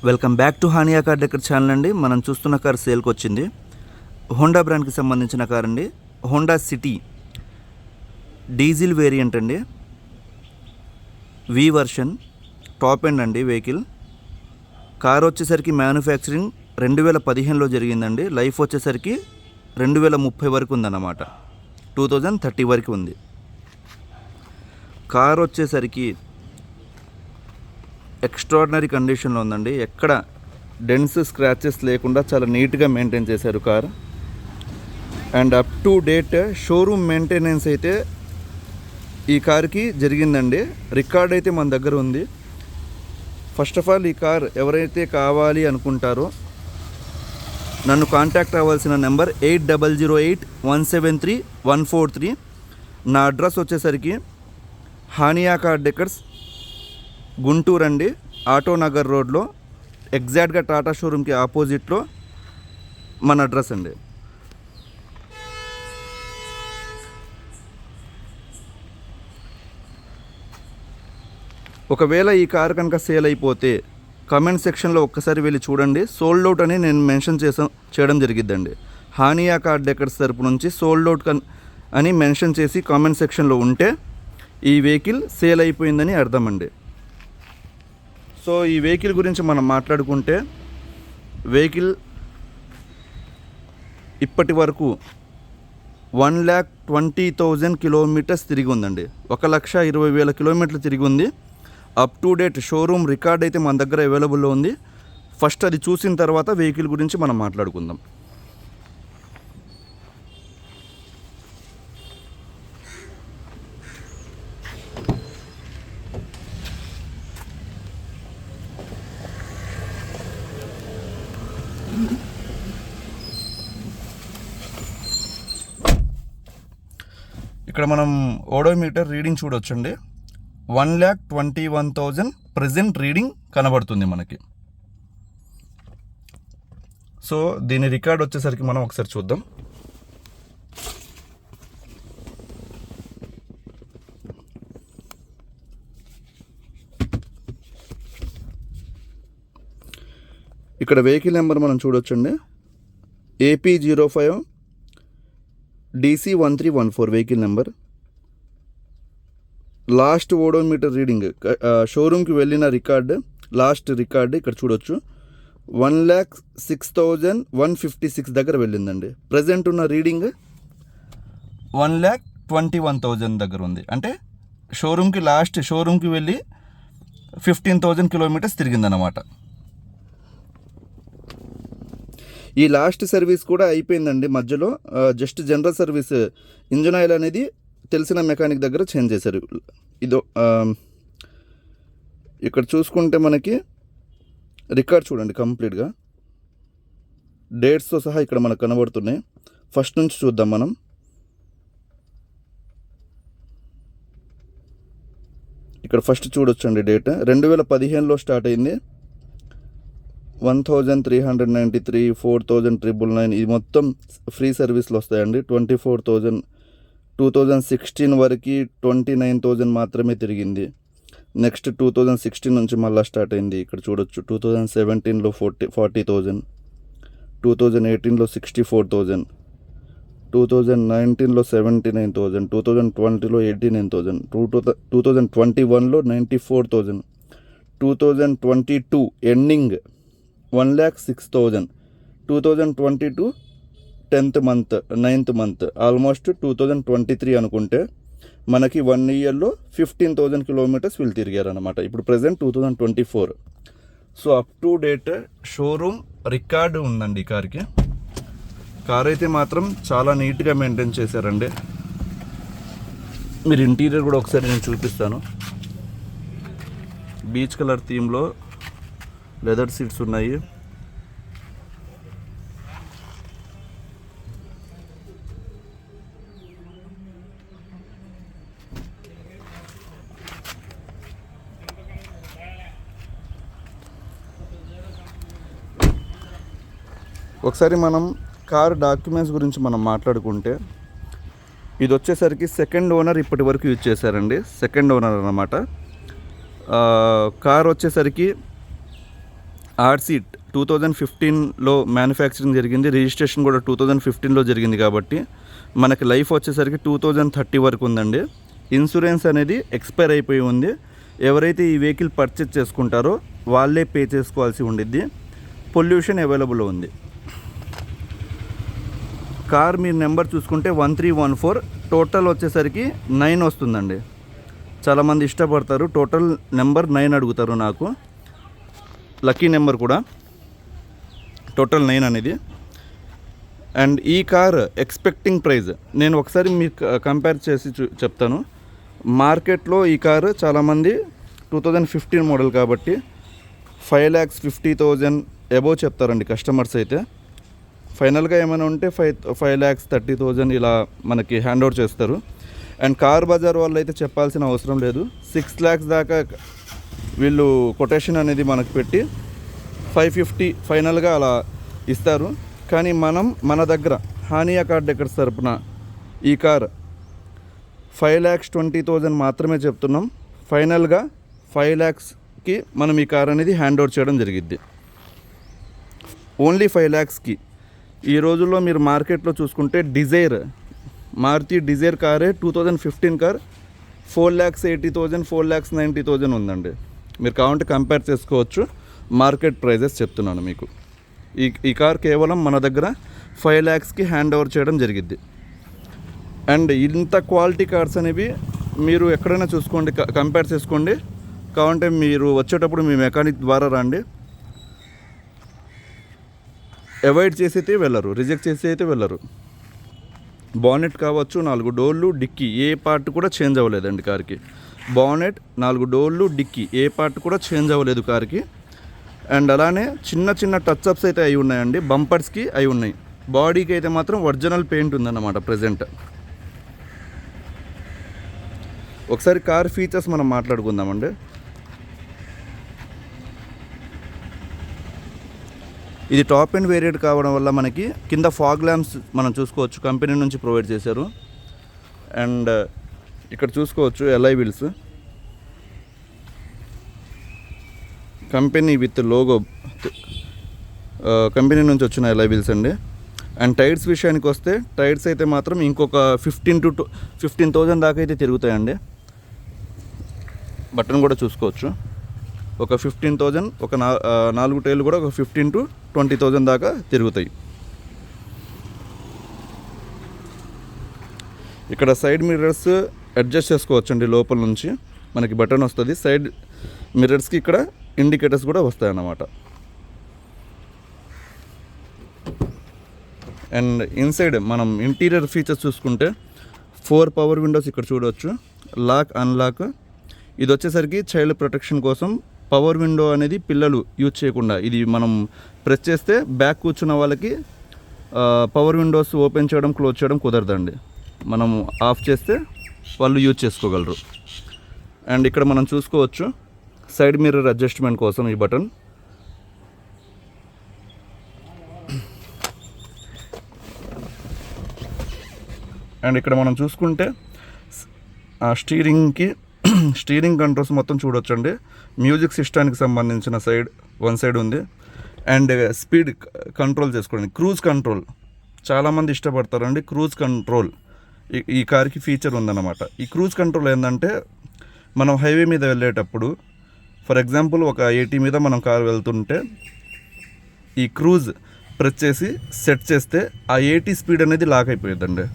Welcome back to Hania car decor channel అండి. మనం చూస్తున్న కార్ సేల్కి వచ్చింది. హోండా బ్రాండ్కి సంబంధించిన కార్ అండి. హోండా సిటీ డీజిల్ వేరియంట్ అండి. వి వర్షన్ టాప్ ఎండ్ అండి. వెహికల్ కార్ వచ్చేసరికి మ్యానుఫ్యాక్చరింగ్ 2015లో జరిగిందండి. లైఫ్ వచ్చేసరికి 2030 వరకు ఉందన్నమాట. 2030 వరకు ఉంది. కార్ వచ్చేసరికి ఎక్స్ట్రాడినరీ కండిషన్లో ఉందండి. ఎక్కడ డెన్స్ స్క్రాచెస్ లేకుండా చాలా నీట్గా మెయింటైన్ చేశారు car. And up to date showroom maintenance అయితే ఈ కార్కి జరిగిందండి. రికార్డ్ అయితే మన దగ్గర ఉంది. ఫస్ట్ ఆఫ్ ఆల్ ఈ కార్ ఎవరైతే కావాలి అనుకుంటారో నన్ను కాంటాక్ట్ అవ్వాల్సిన నెంబర్ 8008173143. నా అడ్రస్ వచ్చేసరికి హానియా కార్ డెకర్స్, గుంటూరు అండి. ఆటోనగర్ రోడ్లో ఎగ్జాక్ట్గా టాటా షోరూమ్కి ఆపోజిట్లో మన అడ్రస్ అండి. ఒకవేళ ఈ కార్ కనుక సేల్ అయిపోతే కమెంట్ సెక్షన్లో ఒక్కసారి వెళ్ళి చూడండి. సోల్డ్ అవుట్ అని నేను మెన్షన్ చేయడం జరిగిద్దండి. హానియా కార్ డెకర్స్ తరపు నుంచి సోల్డ్ అవుట్ అని మెన్షన్ చేసి కామెంట్ సెక్షన్లో ఉంటే ఈ వెహికల్ సేల్ అయిపోయిందని అర్థం అండి. సో ఈ వెహికల్ గురించి మనం మాట్లాడుకుంటే వెహికల్ ఇప్పటి వరకు 1,20,000 కిలోమీటర్స్ తిరిగి ఉందండి. 1,20,000 కిలోమీటర్లు తిరిగి ఉంది. Up to date showroom record అయితే మన దగ్గర అవైలబుల్లో ఉంది. ఫస్ట్ అది చూసిన తర్వాత వెహికల్ గురించి మనం మాట్లాడుకుందాం. ఇక్కడ మనం ఓడోమీటర్ రీడింగ్ చూడొచ్చండి. 1,21,000 ప్రజెంట్ రీడింగ్ కనబడుతుంది మనకి. సో దీని రికార్డ్ వచ్చేసరికి మనం ఒకసారి చూద్దాం. ఇక్కడ వెహికల్ నెంబర్ మనం చూడొచ్చండి. AP05 DC1314 vehicle number. Last odometer reading షోరూమ్కి వెళ్ళిన రికార్డ్, లాస్ట్ రికార్డ్ ఇక్కడ చూడొచ్చు. 1,06,156 దగ్గర వెళ్ళిందండి. ప్రజెంట్ ఉన్న రీడింగ్ 1,21,000 దగ్గర ఉంది. అంటే షోరూమ్కి వెళ్ళి 15,000 కిలోమీటర్స్ తిరిగిందన్నమాట. ఈ లాస్ట్ సర్వీస్ కూడా అయిపోయిందండి. మధ్యలో just general service, engine oil అనేది తెలిసిన మెకానిక్ దగ్గర చేంజ్ చేశారు. ఇదో ఇక్కడ చూసుకుంటే మనకి రికార్డ్ చూడండి కంప్లీట్గా డేట్స్తో సహా ఇక్కడ మనకు కనబడుతున్నాయి. ఫస్ట్ నుంచి చూద్దాం మనం. ఇక్కడ ఫస్ట్ చూడొచ్చండి డేట్ 2015లో స్టార్ట్ అయింది. 1,393, 4,999 ఇది మొత్తం ఫ్రీ సర్వీస్లో వస్తాయండి. 24,000 2016 వరకు 29,000 మాత్రమే తిరిగింది. నెక్స్ట్ 2016 నుంచి మళ్ళీ స్టార్ట్ అయింది. ఇక్కడ చూడొచ్చు 2017లో 40,000, 2018లో 64,000, 2019లో 79,000, 2020లో 89,000, 2021లో 94,000, 2022 ending 1,06,000, 2022 10th month 9th month almost 2023 అనుకుంటే మనకి 1 ఇయర్లో 15,000 కిలోమీటర్స్ వీళ్ళు తిరిగారనమాట. ఇప్పుడు present 2024. So up to date showroom record ఉందండి ఈ కార్కి. కార్ అయితే మాత్రం చాలా నీట్గా మెయింటైన్ చేశారండి. మీరు ఇంటీరియర్ కూడా ఒకసారి నేను చూపిస్తాను. బీచ్ కలర్ థీమ్లో లెదర్ సీట్స్ ఉన్నాయి. ఒకసారి మనం కార్ డాక్యుమెంట్స్ గురించి మనం మాట్లాడుకుంటే ఇది వచ్చేసరికి సెకండ్ ఓనర్ ఇప్పటి వరకు యూజ్ చేశారండి. సెకండ్ ఓనర్ అన్నమాట. కార్ వచ్చేసరికి ఆర్సీ 2015లో మ్యానుఫ్యాక్చరింగ్ జరిగింది, రిజిస్ట్రేషన్ కూడా 2015లో జరిగింది కాబట్టి మనకి లైఫ్ వచ్చేసరికి 2030 వరకు ఉందండి. ఇన్సూరెన్స్ అనేది ఎక్స్పైర్ అయిపోయి ఉంది. ఎవరైతే ఈ వెహికల్ పర్చేజ్ చేసుకుంటారో వాళ్ళే పే చేసుకోవాల్సి ఉండిద్ది. పొల్యూషన్ అవైలబుల్ ఉంది. కార్ మీరు నెంబర్ చూసుకుంటే 1314, టోటల్ వచ్చేసరికి 9 వస్తుందండి. చాలామంది ఇష్టపడతారు, టోటల్ నెంబర్ 9 అడుగుతారు. నాకు లక్కీ నెంబర్ కూడా టోటల్ 9 అనేది. అండ్ ఈ కార్ ఎక్స్పెక్టింగ్ ప్రైస్ నేను ఒకసారి మీకు కంపేర్ చేసి చెప్తాను. మార్కెట్లో ఈ కారు చాలామంది 2015 మోడల్ కాబట్టి 5,50,000 అబోవ్ చెప్తారండి కస్టమర్స్ అయితే. ఫైనల్గా ఏమైనా ఉంటే 5,30,000 ఇలా మనకి హ్యాండ్ ఓవర్ చేస్తారు. అండ్ కార్ బజార్ వాళ్ళు అయితే చెప్పాల్సిన అవసరం లేదు, 6 lakhs దాకా వీళ్ళు కొటేషన్ అనేది మనకు పెట్టి 550 ఫైనల్గా అలా ఇస్తారు. కానీ మన దగ్గర హానియా కార్ డెకర్స్ తరపున ఈ కార్ 5,20,000 మాత్రమే చెప్తున్నాం. ఫైనల్గా 5 lakhsకి మనం ఈ కార్ అనేది హ్యాండ్ ఓవర్ చేయడం జరిగిద్ది. ఓన్లీ 5 lakhsకి. ఈ రోజుల్లో మీరు మార్కెట్లో చూసుకుంటే మారుతి డిజైర్ కారే 2015 కార్ 4,80,000 4,90,000 ఉందండి. మీరు కావాలంటే కంపేర్ చేసుకోవచ్చు. మార్కెట్ ప్రైజెస్ చెప్తున్నాను మీకు. ఈ కార్ కేవలం మన దగ్గర 5 lakhsకి హ్యాండ్ ఓవర్ చేయడం జరిగిద్ది. అండ్ ఇంత క్వాలిటీ కార్స్ అనేవి మీరు ఎక్కడైనా చూసుకోండి, కంపేర్ చేసుకోండి. కావాలంటే మీరు వచ్చేటప్పుడు మీ మెకానిక్ ద్వారా రండి. అవాయిడ్ చేసి అయితే వెళ్ళరు, రిజెక్ట్ చేసి అయితే వెళ్ళరు. బానెట్ కావచ్చు, 4 డోర్లు, డిక్కీ ఏ పార్ట్ కూడా చేంజ్ అవ్వలేదండి కార్కి. బానెట్, 4 డోర్లు, డిక్కీ ఏ పార్ట్ కూడా చేంజ్ అవ్వలేదు కార్కి. అండ్ అలానే చిన్న చిన్న టచ్అప్స్ అయితే అయి ఉన్నాయండి, బంపర్స్కి అయి ఉన్నాయి. బాడీకి అయితే మాత్రం ఒరిజినల్ పెయింట్ ఉందన్నమాట ప్రజెంట్. ఒకసారి కార్ ఫీచర్స్ మనం మాట్లాడుకుందామండి. ఇది టాప్ ఎండ్ వేరియంట్ కావడం వల్ల మనకి కింద ఫాగ్ ల్యాంప్స్ మనం చూసుకోవచ్చు, కంపెనీ నుంచి ప్రొవైడ్ చేశారు. అండ్ ఇక్కడ చూసుకోవచ్చు alloy wheels, company with logo, company నుంచి వచ్చిన ఎల్ఐ వీల్స్ అండి. అండ్ టైర్స్ విషయానికి వస్తే టైర్స్ అయితే మాత్రం ఇంకొక 15,000 దాకా అయితే తిరుగుతాయండి. బటన్ కూడా చూసుకోవచ్చు, ఒక 15,000, ఒక 4 టైర్లు కూడా ఒక 15,000 to 20,000 దాకా తిరుగుతాయి. ఇక్కడ సైడ్ మిర్రర్స్ అడ్జస్ట్ చేసుకోవచ్చు అండి. లోపల నుంచి మనకి బటన్ వస్తుంది. సైడ్ మిర్రర్స్కి ఇక్కడ ఇండికేటర్స్ కూడా వస్తాయన్నమాట. అండ్ ఇన్సైడ్ మనం ఇంటీరియర్ ఫీచర్స్ చూసుకుంటే 4 పవర్ విండోస్ ఇక్కడ చూడవచ్చు, లాక్ అన్లాక్. ఇది వచ్చేసరికి చైల్డ్ ప్రొటెక్షన్ కోసం. పవర్ విండో అనేది పిల్లలు యూజ్ చేయకుండా, ఇది మనం ప్రెస్ చేస్తే బ్యాక్ కూర్చున్న వాళ్ళకి పవర్ విండోస్ ఓపెన్ చేయడం క్లోజ్ చేయడం కుదరదండి. మనం ఆఫ్ చేస్తే వాళ్ళు యూజ్ చేసుకోగలరు. అండ్ ఇక్కడ మనం చూసుకోవచ్చు సైడ్ మిర్రర్ అడ్జస్ట్మెంట్ కోసం ఈ బటన్. అండ్ ఇక్కడ మనం చూసుకుంటే స్టీరింగ్ కంట్రోల్స్ మొత్తం చూడొచ్చండి. మ్యూజిక్ సిస్టానికి సంబంధించిన వన్ సైడ్ ఉంది. అండ్ స్పీడ్ కంట్రోల్ చేసుకోండి, క్రూజ్ కంట్రోల్ చాలామంది ఇష్టపడతారండి. క్రూజ్ కంట్రోల్ ఈ కార్కి ఫీచర్ ఉందన్నమాట. ఈ క్రూజ్ కంట్రోల్ ఏంటంటే మనం హైవే మీద వెళ్ళేటప్పుడు, ఫర్ ఎగ్జాంపుల్ ఒక 80 మీద మనం కారు వెళ్తుంటే ఈ క్రూజ్ ప్రెస్ చేసి సెట్ చేస్తే ఆ 80 స్పీడ్ అనేది లాక్ అయిపోయిందండి.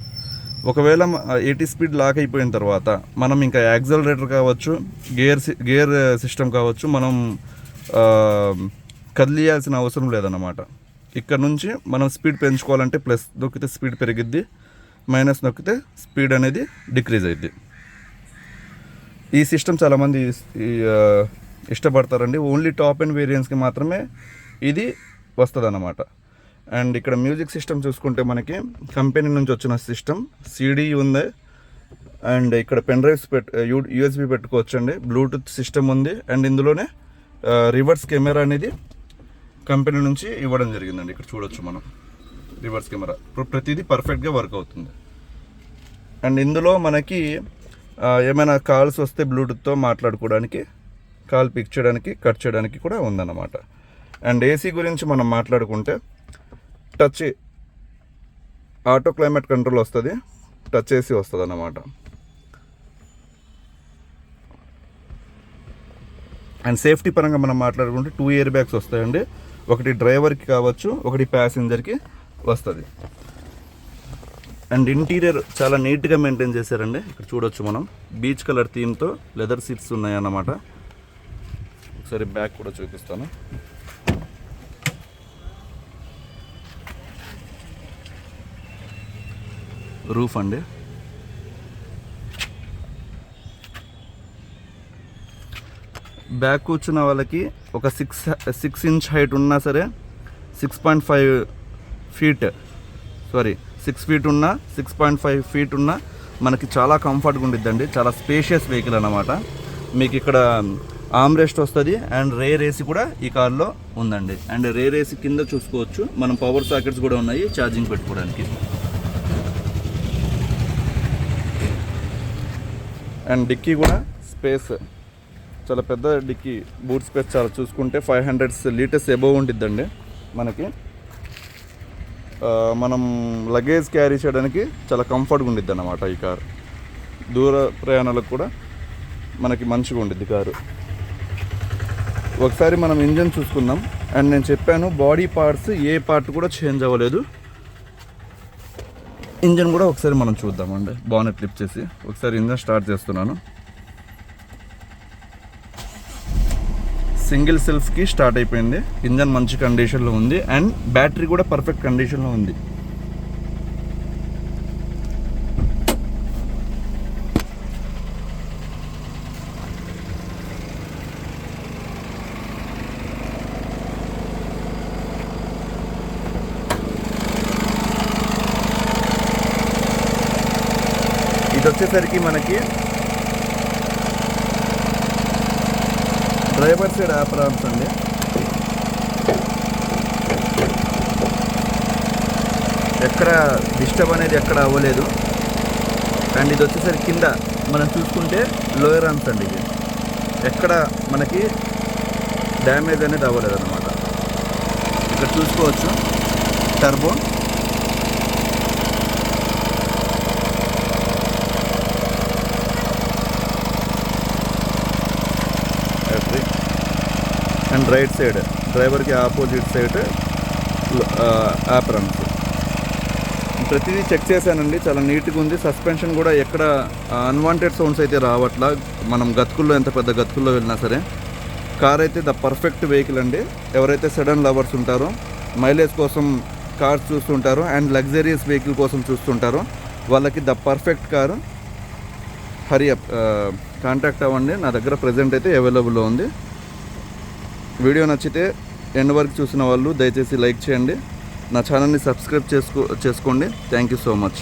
ఒకవేళ 80 స్పీడ్ లాక్ అయిపోయిన తర్వాత మనం ఇంకా యాక్సలరేటర్ కావచ్చు, గేర్ సిస్టమ్ కావచ్చు, మనం కదిలియాల్సిన అవసరం లేదన్నమాట. ఇక్కడ నుంచి మనం స్పీడ్ పెంచుకోవాలంటే ప్లస్ నొక్కితే స్పీడ్ పెరిగిద్ది, మైనస్ నొక్కితే స్పీడ్ అనేది డిక్రీజ్ అయ్యిద్ది. ఈ సిస్టమ్ చాలామంది ఇష్టపడతారండి. ఓన్లీ టాప్ అండ్ వేరియంట్స్కి మాత్రమే ఇది వస్తుంది అన్నమాట. అండ్ ఇక్కడ మ్యూజిక్ సిస్టమ్ చూసుకుంటే మనకి కంపెనీ నుంచి వచ్చిన సిస్టమ్, సిడి ఉంది. అండ్ ఇక్కడ పెన్ డ్రైవ్స్ యూఎస్బి పెట్టుకోవచ్చు అండి. బ్లూటూత్ సిస్టమ్ ఉంది. అండ్ ఇందులోనే రివర్స్ కెమెరా అనేది కంపెనీ నుంచి ఇవ్వడం జరిగిందండి. ఇక్కడ చూడొచ్చు మనం రివర్స్ కెమెరా, ప్రతిదీ పర్ఫెక్ట్గా వర్క్ అవుతుంది. అండ్ ఇందులో మనకి ఏమైనా కాల్స్ వస్తే బ్లూటూత్తో మాట్లాడుకోవడానికి, కాల్ పిక్ చేయడానికి, కట్ చేయడానికి కూడా ఉందన్నమాట. అండ్ ఏసీ గురించి మనం మాట్లాడుకుంటే టచ్ ఆటో క్లైమేట్ కంట్రోల్ వస్తుంది, టచ్ ఏసీ వస్తుంది అన్నమాట. అండ్ సేఫ్టీ పరంగా మనం మాట్లాడుకుంటే 2 ఎయిర్ బ్యాగ్స్ వస్తాయండి. ఒకటి డ్రైవర్కి కావచ్చు, ఒకటి ప్యాసింజర్కి వస్తుంది. అండ్ ఇంటీరియర్ చాలా నీట్గా మెయింటైన్ చేశారండి. ఇక్కడ చూడొచ్చు మనం బీచ్ కలర్ థీమ్తో లెదర్ సీట్స్ ఉన్నాయన్నమాట. ఒకసారి బ్యాక్ కూడా చూపిస్తాను. రూఫ్ అండి, బ్యాక్ కూర్చున్న వాళ్ళకి ఒక 6 ఇంచ్ హైట్ ఉన్నా సరే 6.5 ఫీట్ 6 ఫీట్ ఉన్నా 6.5 ఫీట్ ఉన్నా మనకి చాలా కంఫర్ట్గా ఉండిద్దండి. చాలా స్పేషియస్ వెహికల్ అన్నమాట. మీకు ఇక్కడ ఆమ్రెస్ట్ వస్తుంది అండ్ రేర్ ఏసీ కూడా ఈ కార్లో ఉందండి. అండ్ రేర్ ఏసీ కింద చూసుకోవచ్చు మనం పవర్ సాకెట్స్ కూడా ఉన్నాయి ఛార్జింగ్ పెట్టుకోవడానికి. అండ్ డిక్కీ కూడా స్పేస్ చాలా పెద్ద డిక్కీ, బూట్ స్పేస్ చాలా చూసుకుంటే 500 లీటర్స్ ఎబోవ్ ఉండిద్దండి మనకి. మనం లగేజ్ క్యారీ చేయడానికి చాలా కంఫర్ట్గా ఉండిద్ది అన్నమాట ఈ కారు. దూర ప్రయాణాలకు కూడా మనకి మంచిగా ఉండిద్ది కారు. ఒకసారి మనం ఇంజన్ చూసుకుందాం. అండ్ నేను చెప్పాను బాడీ పార్ట్స్ ఏ పార్ట్ కూడా చేంజ్ అవ్వలేదు. ఇంజన్ కూడా ఒకసారి మనం చూద్దామండి. బానెట్ లిఫ్ట్ చేసి ఒకసారి ఇంజన్ స్టార్ట్ చేస్తున్నాను. సింగిల్ సెల్ఫ్కి స్టార్ట్ అయిపోయింది. ఇంజన్ మంచి కండిషన్లో ఉంది అండ్ బ్యాటరీ కూడా పర్ఫెక్ట్ కండిషన్లో ఉంది. ఇది వచ్చేసరికి మనకి డ్రైవర్ సైడ్ ఆపరాన్స్ అండి. ఎక్కడ డిస్టర్బ్ అనేది ఎక్కడ అవ్వలేదు. అండ్ ఇది వచ్చేసరికి కింద మనం చూసుకుంటే లోయర్ ఆర్మ్స్ అండి. ఇది ఎక్కడ మనకి డ్యామేజ్ అనేది అవ్వలేదు అన్నమాట. ఇక్కడ చూసుకోవచ్చు టర్బో, అండ్ రైట్ సైడ్ డ్రైవర్కి ఆపోజిట్ సైడ్ ఆపరన్స్. ప్రతిదీ చెక్ చేశానండి, చాలా నీట్గా ఉంది. సస్పెన్షన్ కూడా ఎక్కడ అన్వాంటెడ్ సౌండ్స్ అయితే రావట్లా. మనం గతుకుల్లో ఎంత పెద్ద గతుకుల్లో వెళ్ళినా సరే కార్ అయితే ద పర్ఫెక్ట్ వెహికల్ అండి. ఎవరైతే సడన్ లవర్స్ ఉంటారో, మైలేజ్ కోసం కార్స్ చూస్తుంటారో అండ్ లగ్జరియస్ వెహికల్ కోసం చూస్తుంటారో వాళ్ళకి the perfect car. Hari up contact అవ్వండి. నా దగ్గర ప్రజెంట్ అయితే అవైలబుల్లో ఉంది. వీడియో నచ్చితే ఎండ్ వరకు చూసిన వాళ్ళు దయచేసి లైక్ చేయండి. నా ఛానల్ని సబ్స్క్రైబ్ చేసుకోండి. Thank you so much.